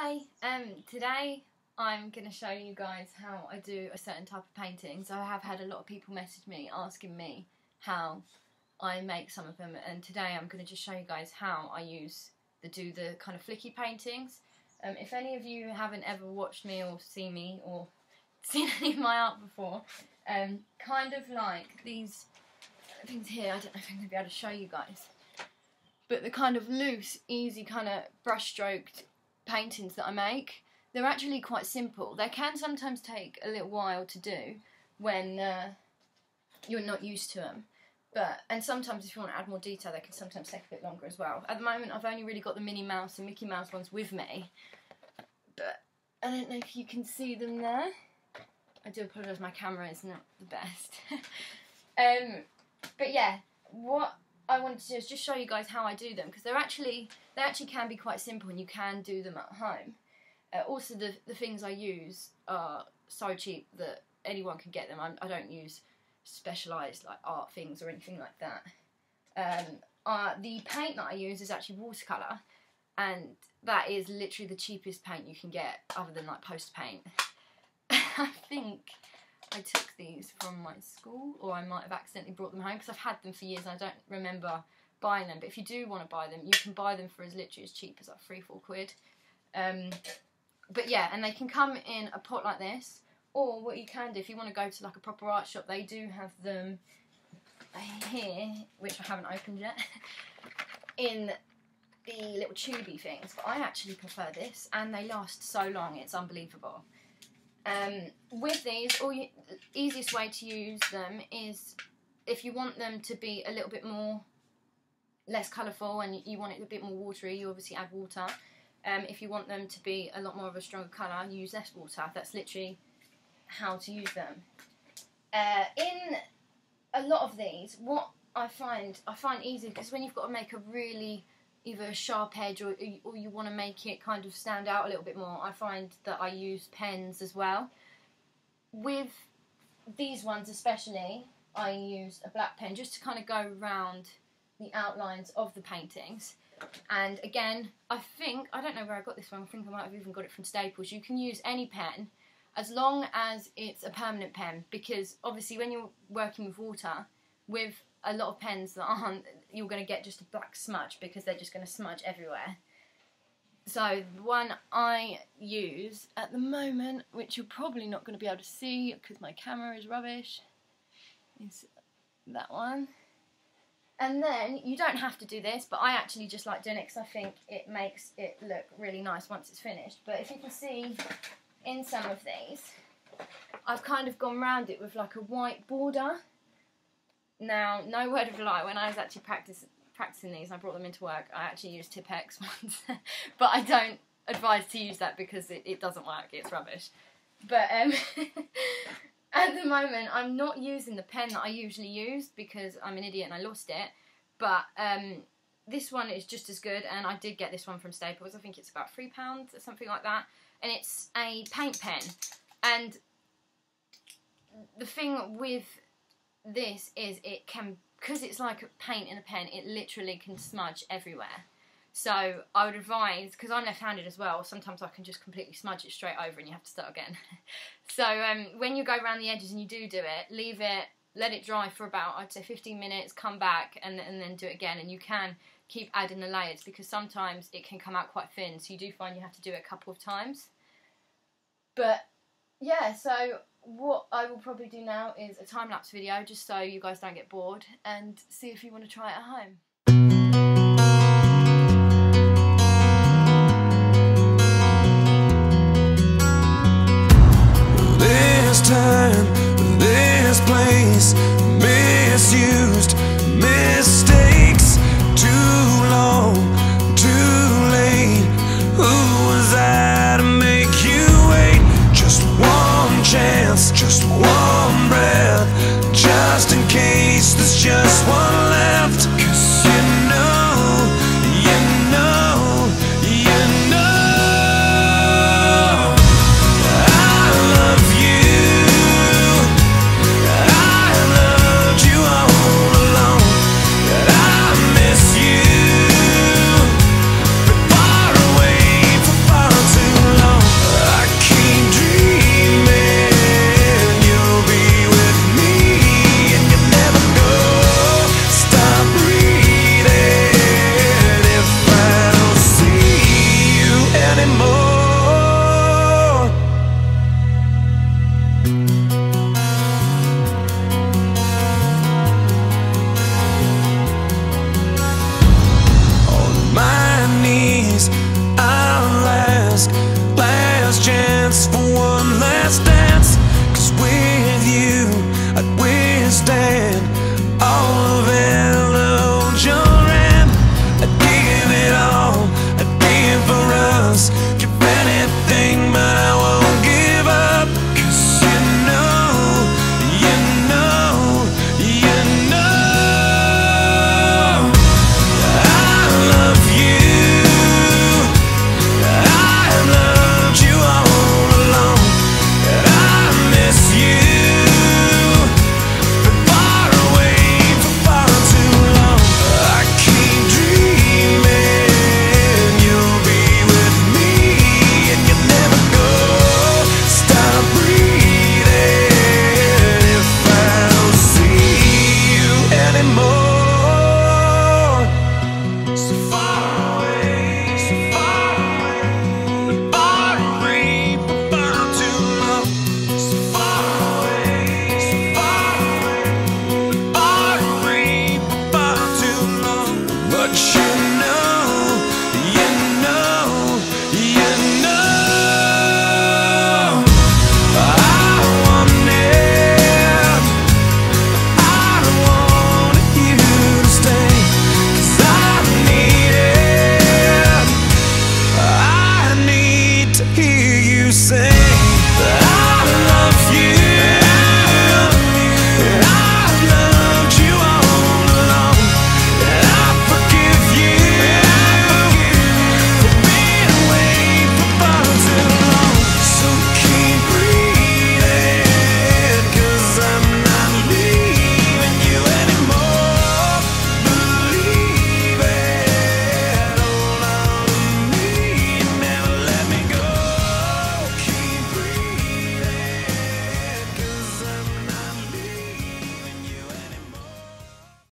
Hi, today I'm going to show you guys how I do a certain type of painting. So I have had a lot of people message me asking me how I make some of them, and today I'm going to just show you guys how I do the kind of flicky paintings. If any of you haven't ever watched me or seen me or seen any of my art before, kind of like these things here, I don't know if I'm going to be able to show you guys, but the kind of loose, easy kind of brush stroked paintings that I make, they're actually quite simple. They can sometimes take a little while to do when you're not used to them, and sometimes if you want to add more detail they can sometimes take a bit longer as well. At the moment I've only really got the Minnie Mouse and Mickey Mouse ones with me, but I don't know if you can see them there. I do apologise, my camera is not the best. But yeah, what I wanted to do is just show you guys how I do them, because they actually can be quite simple and you can do them at home. Also the things I use are so cheap that anyone can get them. I don't use specialised like art things or anything like that. The paint that I use is actually watercolour, and that is literally the cheapest paint you can get other than like poster paint. I think I took these from my school, or I might have accidentally brought them home because I've had them for years and I don't remember buying them. But if you do want to buy them, you can buy them for as literally as cheap as like £3-4. But yeah, and they can come in a pot like this, or what you can do if you want to go to like a proper art shop, they do have them here, which I haven't opened yet, in the little tubey things. But I actually prefer this, and they last so long, it's unbelievable. With these, the easiest way to use them is if you want them to be a little bit less colourful and you want it a bit more watery, you obviously add water. If you want them to be a lot more of a stronger colour, you use less water. That's literally how to use them. In a lot of these, what I find easy, because when you've got to make a really either a sharp edge or you want to make it kind of stand out a little bit more, I find that I use pens as well. With these ones especially, I use a black pen just to kind of go around the outlines of the paintings. And again, I don't know where I got this one, I think I might have even got it from Staples. You can use any pen as long as it's a permanent pen, because obviously when you're working with water, with a lot of pens that aren't, you're going to get just a black smudge because they're just going to smudge everywhere. So the one I use at the moment, which you're probably not going to be able to see because my camera is rubbish, is that one. And then you don't have to do this, but I actually just like doing it because I think it makes it look really nice once it's finished. But if you can see in some of these, I've kind of gone round it with like a white border. Now, no word of a lie, when I was actually practicing these, I brought them into work, I actually used Tip-X ones. But I don't advise to use that because it doesn't work, it's rubbish. But at the moment, I'm not using the pen that I usually use because I'm an idiot and I lost it. But this one is just as good, and I did get this one from Staples. I think it's about £3 or something like that. And it's a paint pen. And the thing with this is it can, because it's like paint in a pen, it literally can smudge everywhere. So I would advise, because I'm left-handed as well, sometimes I can just completely smudge it straight over and you have to start again. So when you go around the edges and you do it, leave it, let it dry for about, I'd say 15 minutes, come back and then do it again. And you can keep adding the layers because sometimes it can come out quite thin, so you do find you have to do it a couple of times. But yeah, so what I will probably do now is a time-lapse video just so you guys don't get bored, and see if you want to try it at home. This time, this place, misused, mistakes, too long, too late. Who was I to make you wait? Just one chance, just one breath, just in case there's just one left. 'Cause you know, I love you, I loved you all. say